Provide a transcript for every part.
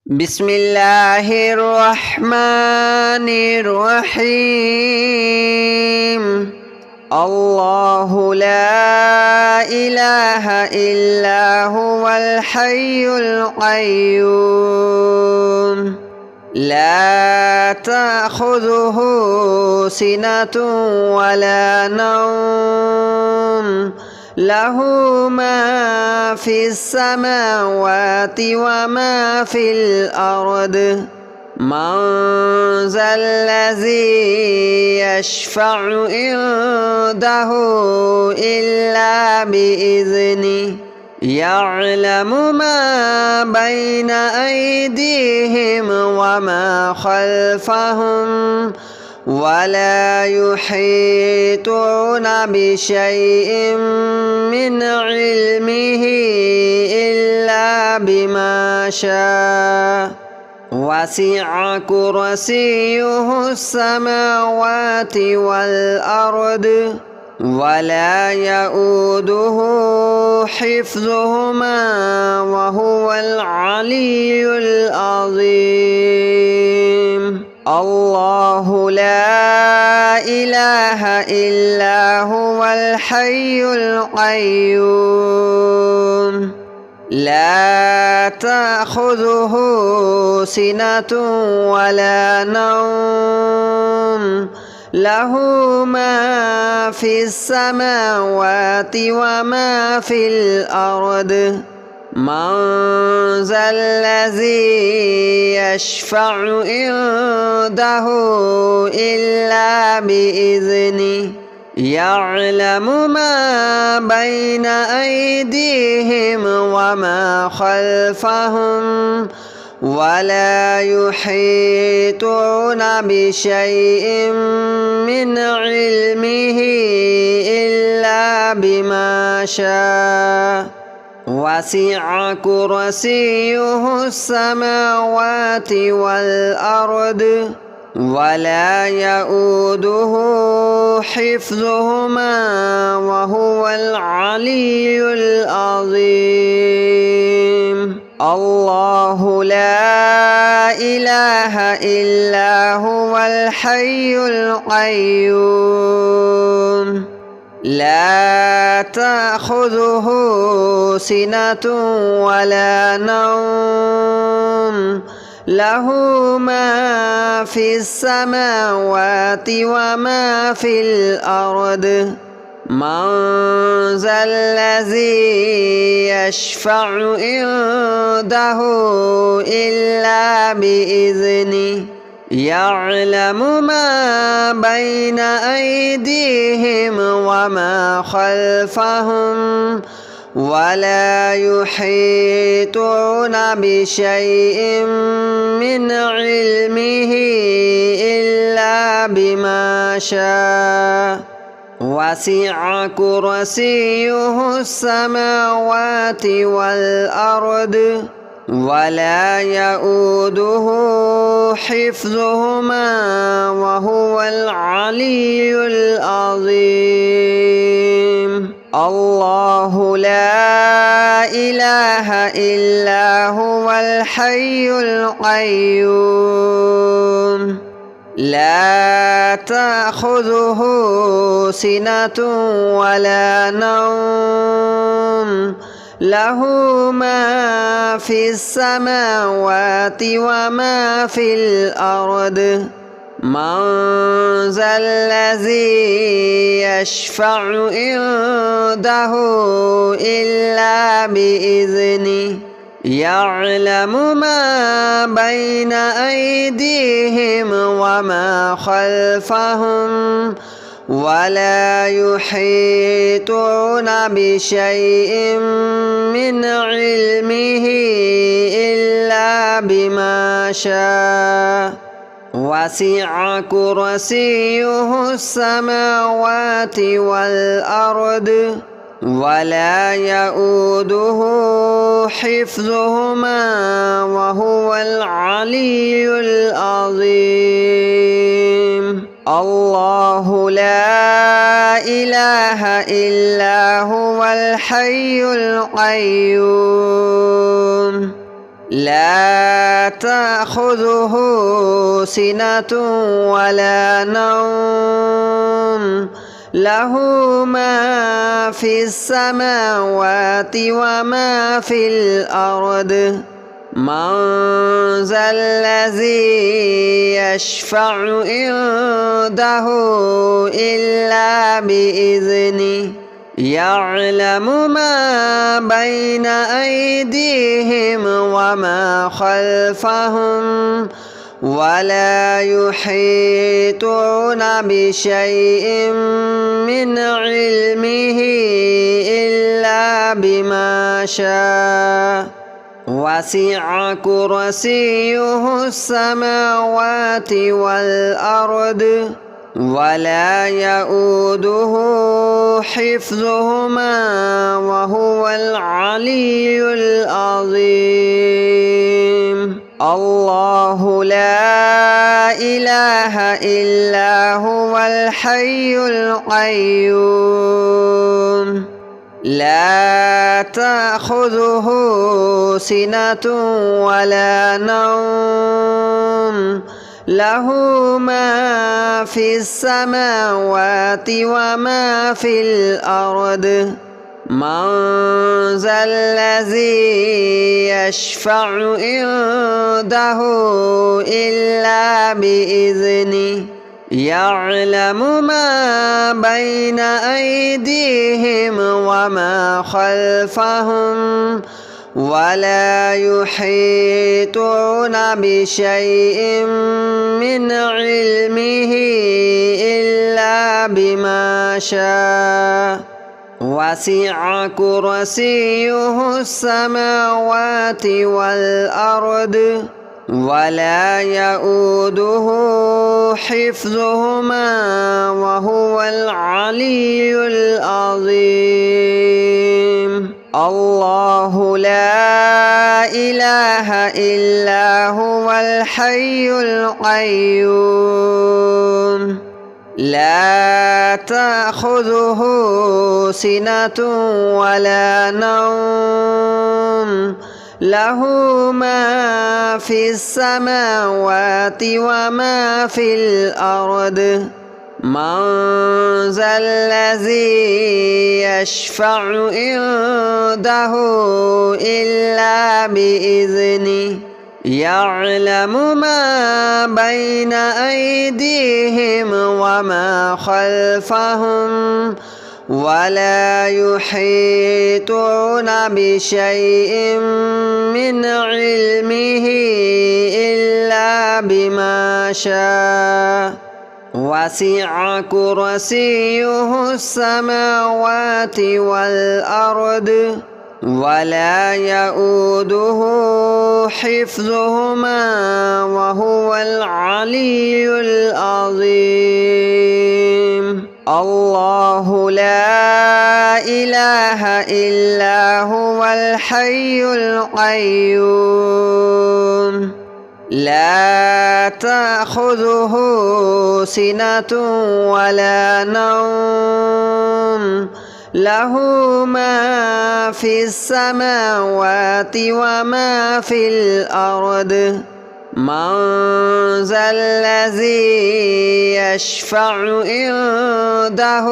بسم الله الرحمن الرحيم. الله لا إله إلا هو الحي القيوم لا تأخذه سنة ولا نوم له ما في السماوات وما في الأرض من ذا الذي يشفع عنده إلا بإذنه يعلم ما بين أيديهم وما خلفهم ولا يحيطون بشيء من علمه إلا بما شاء وسع كرسيه السماوات والأرض ولا يؤوده حفظهما وهو العلي العظيم. الله لا إله إلا هو الحي القيوم لا تأخذه سنة ولا نوم له ما في السماوات وما في الأرض من ذا الذي يشفع عنده إلا بإذنه يعلم ما بين أيديهم وما خلفهم ولا يحيطون بشيء من علمه إلا بما شاء وسع كرسيه السماوات والأرض ولا يؤوده حفظهما وهو العلي العظيم. الله لا إله إلا هو الحي القيوم لا تأخذه سنة ولا نوم له ما في السماوات وما في الأرض من ذا الذي يشفع عنده إلا بإذنه يعلم ما بين أيديهم وما خلفهم ولا يحيطون بشيء من علمه إلا بما شاء وسع كرسيه السماوات والأرض ولا يؤوده حفظهما وهو العلي العظيم. الله لا إله إلا هو الحي القيوم لا تأخذه سنة ولا نوم له ما في السماوات وما في الأرض من ذا الذي يشفع عنده إلا بإذنه يعلم ما بين أيديهم وما خلفهم ولا يحيطون بشيء من علمه إلا بما شاء وسع كرسيه السماوات والأرض ولا يؤوده حفظهما وهو العلي العظيم. الله لا إله إلا هو الحي القيوم لا تأخذه سنة ولا نوم له ما في السماوات وما في الأرض من ذا الذي يشفع عنده إلا بإذنه يعلم ما بين أيديهم وما خلفهم ولا يحيطون بشيء من علمه إلا بما شاء وسع كرسيه السماوات والأرض ولا يؤوده حفظهما وهو العلي العظيم الله لا إله إلا هو الحي القيوم لا تأخذه سنة ولا نوم له ما في السماوات وما في الأرض من ذا الذي يشفع عنده إلا بإذنه يعلم ما بين أيديهم وما خلفهم ولا يحيطون بشيء من علمه إلا بما شاء وسع كرسيه السماوات والأرض ولا يؤوده حفظهما وهو العلي العظيم الله لا إله إلا هو الحي القيوم لا تأخذه سنة ولا نوم له ما في السماوات وما في الأرض من ذا الذي يشفع عنده إلا بإذنه يعلم ما بين أيديهم وما خلفهم ولا يحيطون بشيء من علمه إلا بما شاء وسع كرسيه السماوات والأرض ولا يؤوده حفظهما وهو العلي العظيم الله لا إله إلا هو الحي القيوم لا تأخذه سنة ولا نوم له ما في السماوات وما في الأرض من ذا الذي يشفع عنده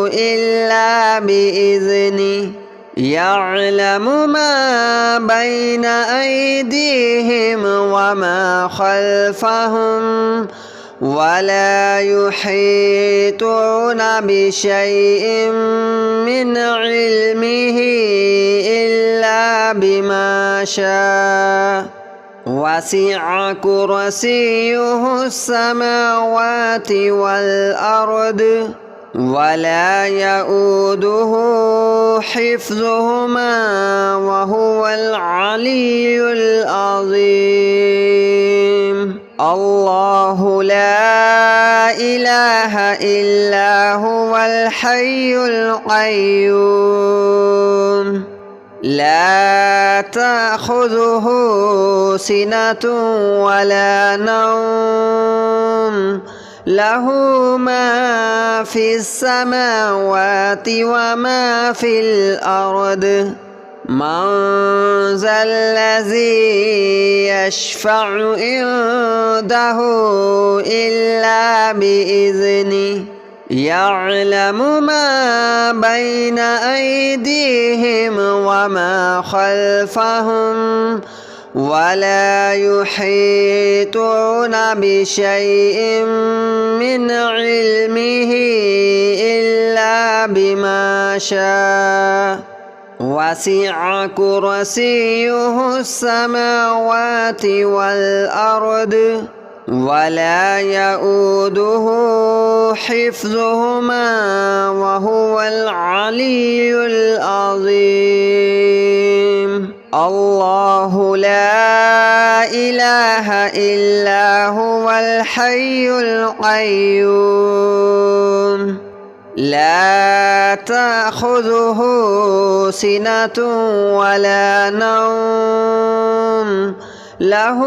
إلا بإذنه يعلم ما بين أيديهم وما خلفهم ولا يحيطون بشيء من علمه إلا بما شاء وسع كرسيه السماوات والأرض ولا يؤوده حفظهما وهو العلي العظيم الله لا إله إلا هو الحي القيوم لا تأخذه سنة ولا نوم له ما في السماوات وما في الأرض من ذا الذي يشفع عنده إلا بإذنه يعلم ما بين أيديهم وما خلفهم ولا يحيطون بشيء من علمه إلا بما شاء وسع كرسيه السماوات والأرض ولا يؤوده حفظهما وهو العلي العظيم. الله لا إله إلا هو الحي القيوم لا تأخذه سنة ولا نوم له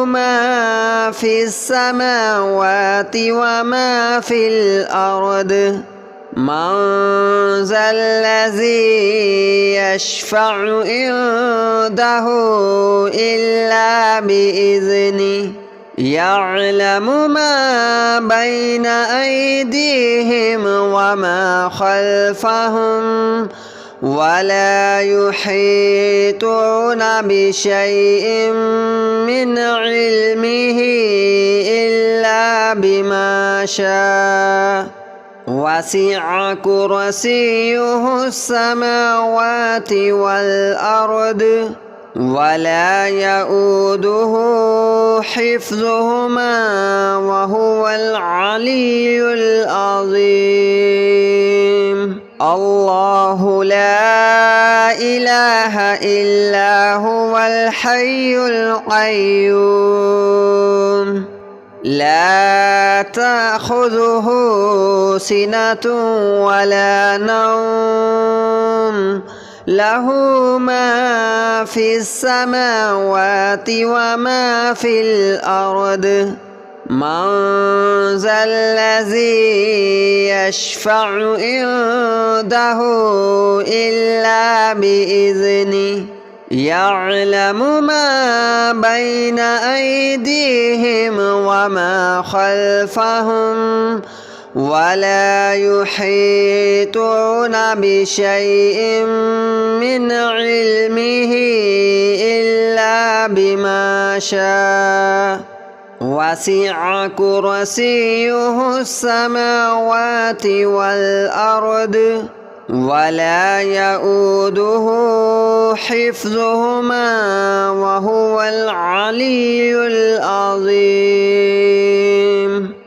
ما في السماوات وما في الأرض من ذا الذي يشفع عنده إلا بإذنه يعلم ما بين أيديهم وما خلفهم ولا يحيطون بشيء من علمه إلا بما شاء وسع كرسيه السماوات والأرض ولا يؤوده حفظهما وهو العلي العظيم. الله لا إله إلا هو الحي القيوم لا تأخذه سنة ولا نوم له ما في السماوات وما في الأرض من ذا الذي يشفع عنده إلا بإذنه يعلم ما بين أيديهم وما خلفهم ولا يحيطون بشيء من علمه إلا بما شاء وسع كرسيه السماوات والأرض ولا يؤوده حفظهما وهو العلي العظيم.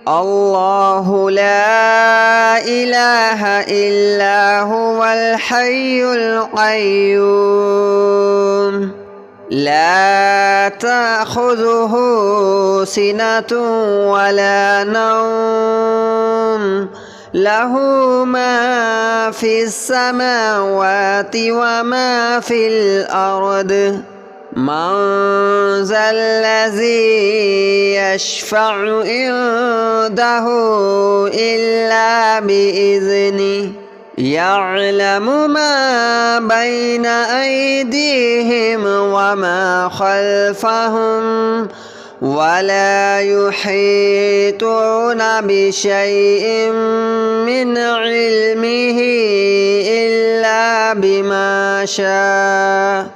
الله لا إله إلا هو الحي القيوم لا تأخذه سنة ولا نوم له ما في السماوات وما في الأرض من ذا الذي يشفع عنده إلا بإذنه يعلم ما بين أيديهم وما خلفهم ولا يحيطون بشيء من علمه إلا بما شاء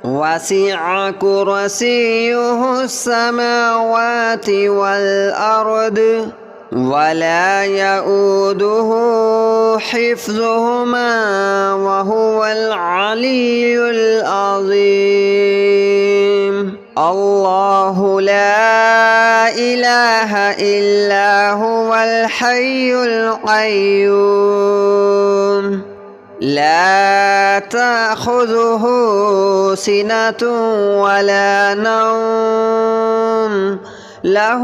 وسع كرسيه السماوات والأرض ولا يؤوده حفظهما وهو العلي العظيم. الله لا إله إلا هو الحي القيوم لا تأخذه سنة ولا نوم له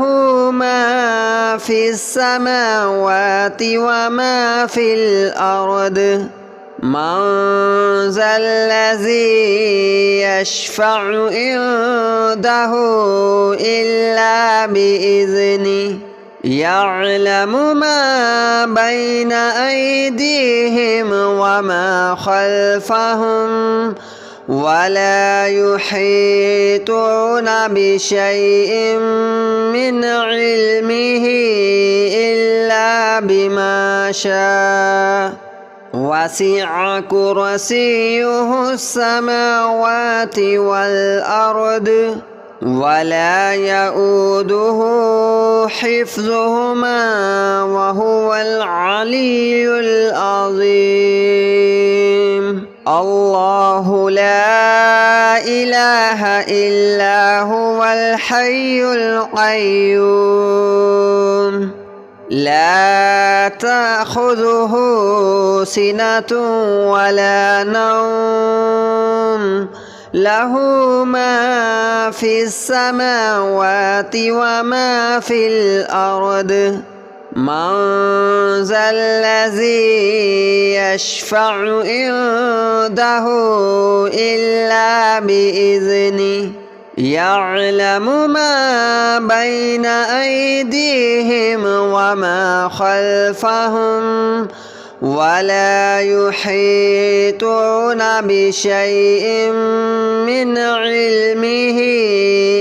ما في السماوات وما في الأرض من ذا الذي يشفع عنده إلا بإذنه يعلم ما بين أيديهم وما خلفهم ولا يحيطون بشيء من علمه إلا بما شاء وسع كرسيه السماوات والأرض ولا يؤوده حفظهما وهو العلي العظيم الله لا إله إلا هو الحي القيوم لا تأخذه سنة ولا نوم له ما في السماوات وما في الأرض من ذا الذي يشفع عنده إلا بإذنه يعلم ما بين أيديهم وما خلفهم ولا يحيطون بشيء من علمه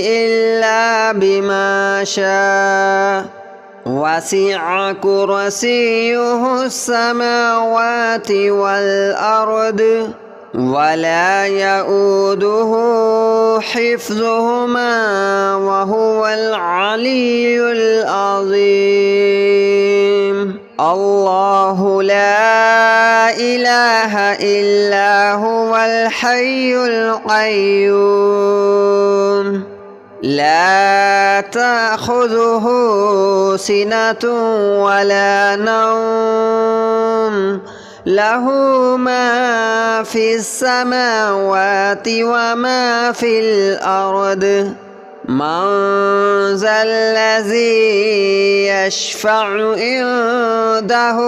إلا بما شاء وسع كرسيه السماوات والأرض ولا يؤوده حفظهما وهو العلي العظيم الله لا إله إلا هو الحي القيوم لا تأخذه سنة ولا نوم له ما في السماوات وما في الأرض من ذا الذي يشفع عنده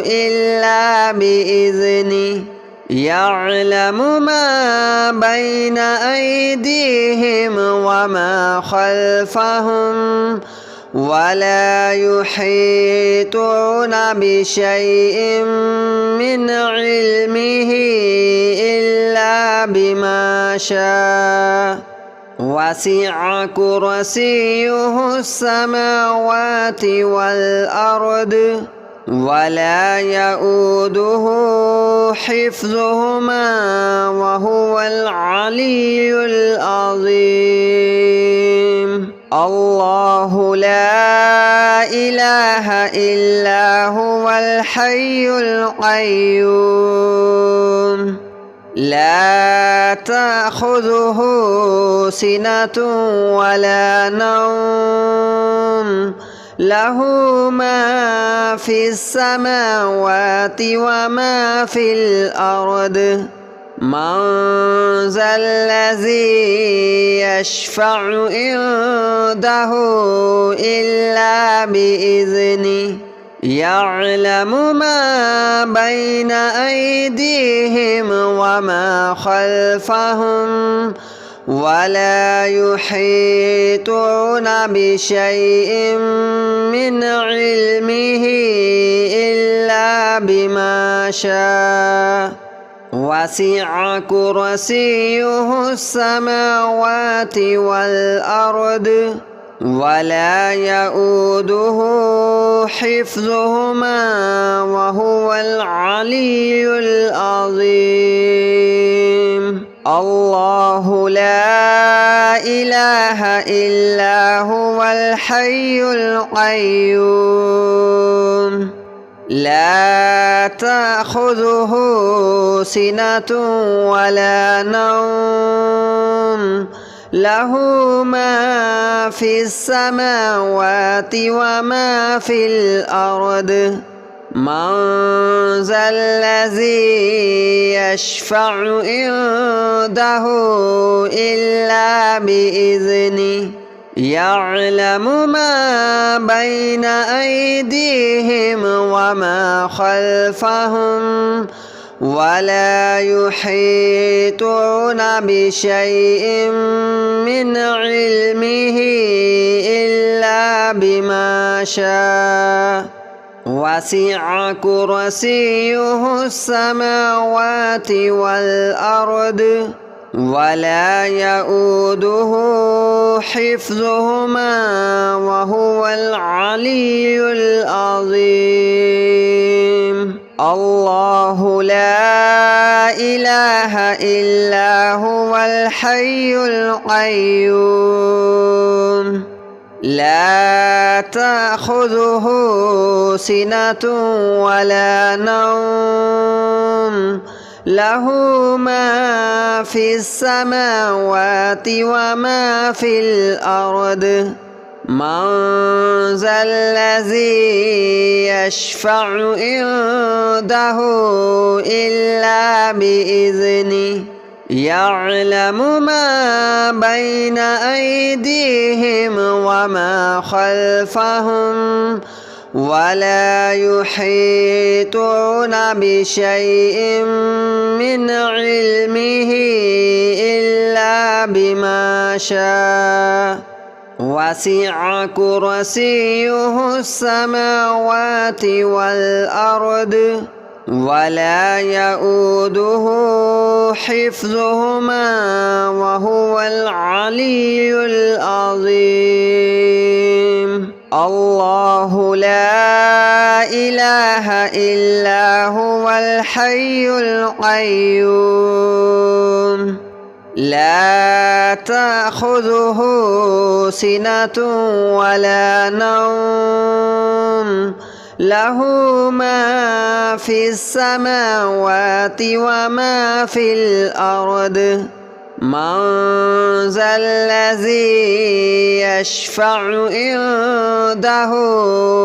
إلا بإذنه يعلم ما بين أيديهم وما خلفهم ولا يحيطون بشيء من علمه إلا بما شاء وسع كرسيه السماوات والأرض ولا يؤوده حفظهما وهو العلي العظيم الله لا إله إلا هو الحي القيوم لا تأخذه سنة ولا نوم له ما في السماوات وما في الأرض من ذا الذي يشفع عنده إلا بإذنه يعلم ما بين أيديهم وما خلفهم ولا يحيطون بشيء من علمه إلا بما شاء وسع كرسيه السماوات والأرض ولا يؤوده حفظهما وهو العلي العظيم الله لا إله إلا هو الحي القيوم لا تأخذه سنة ولا نوم له ما في السماوات وما في الأرض من ذا الذي يشفع عنده إلا بإذنه يعلم ما بين أيديهم وما خلفهم ولا يحيطون بشيء من علمه إلا بما شاء وسع كرسيه السماوات والأرض ولا يؤوده حفظهما وهو العلي العظيم. الله لا إله إلا هو الحي القيوم لا تأخذه سنة ولا نوم له ما في السماوات وما في الأرض من ذا الذي يشفع عنده إلا بإذنه يعلم ما بين أيديهم وما خلفهم ولا يحيطون بشيء من علمه إلا بما شاء وسع كرسيه السماوات والأرض ولا يؤوده حفظهما وهو العلي العظيم. الله لا إله إلا هو الحي القيوم لا تأخذه سنة ولا نوم له ما في السماوات وما في الأرض من ذا الذي يشفع عنده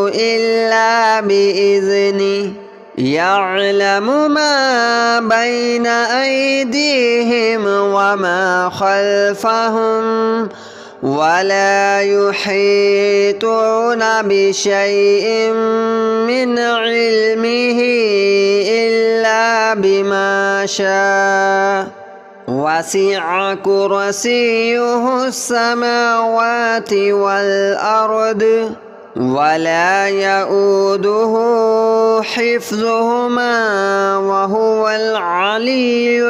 إلا بإذنه يعلم ما بين أيديهم وما خلفهم ولا يحيطون بشيء من علمه إلا بما شاء وسع كرسيه السماوات والأرض ولا يؤوده حفظهما وهو العلي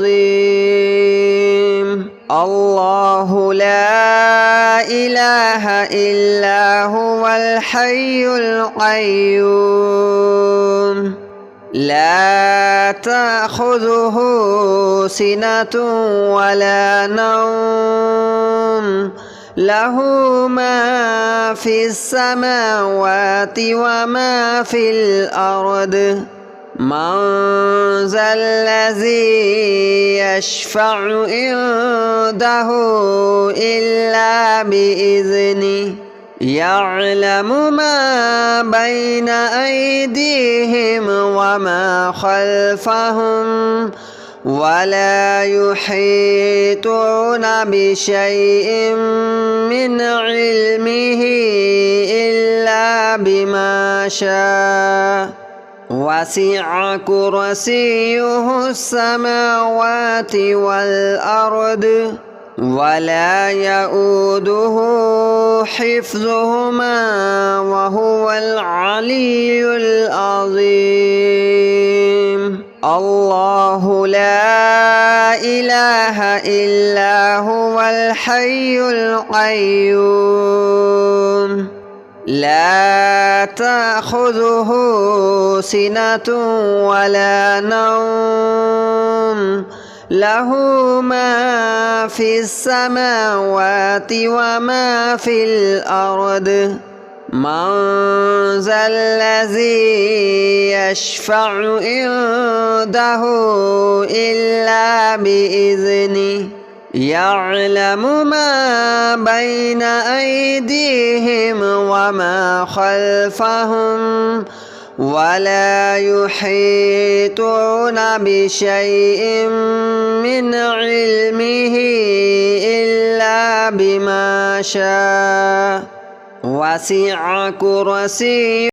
العظيم. الله لا إله إلا هو الحي القيوم لا تأخذه سنة ولا نوم له ما في السماوات وما في الأرض من ذا الذي يشفع عنده إلا بإذنه يعلم ما بين أيديهم وما خلفهم ولا يحيطون بشيء من علمه إلا بما شاء وسع كرسيه السماوات والأرض ولا يؤوده حفظهما وهو العلي العظيم. الله لا إله إلا هو الحي القيوم لا تأخذه سنة ولا نوم له ما في السماوات وما في الأرض من ذا الذي يشفع عنده إلا بإذنه يعلم ما بين أيديهم وما خلفهم ولا يحيطون بشيء من علمه إلا بما شاء وسع كرسيه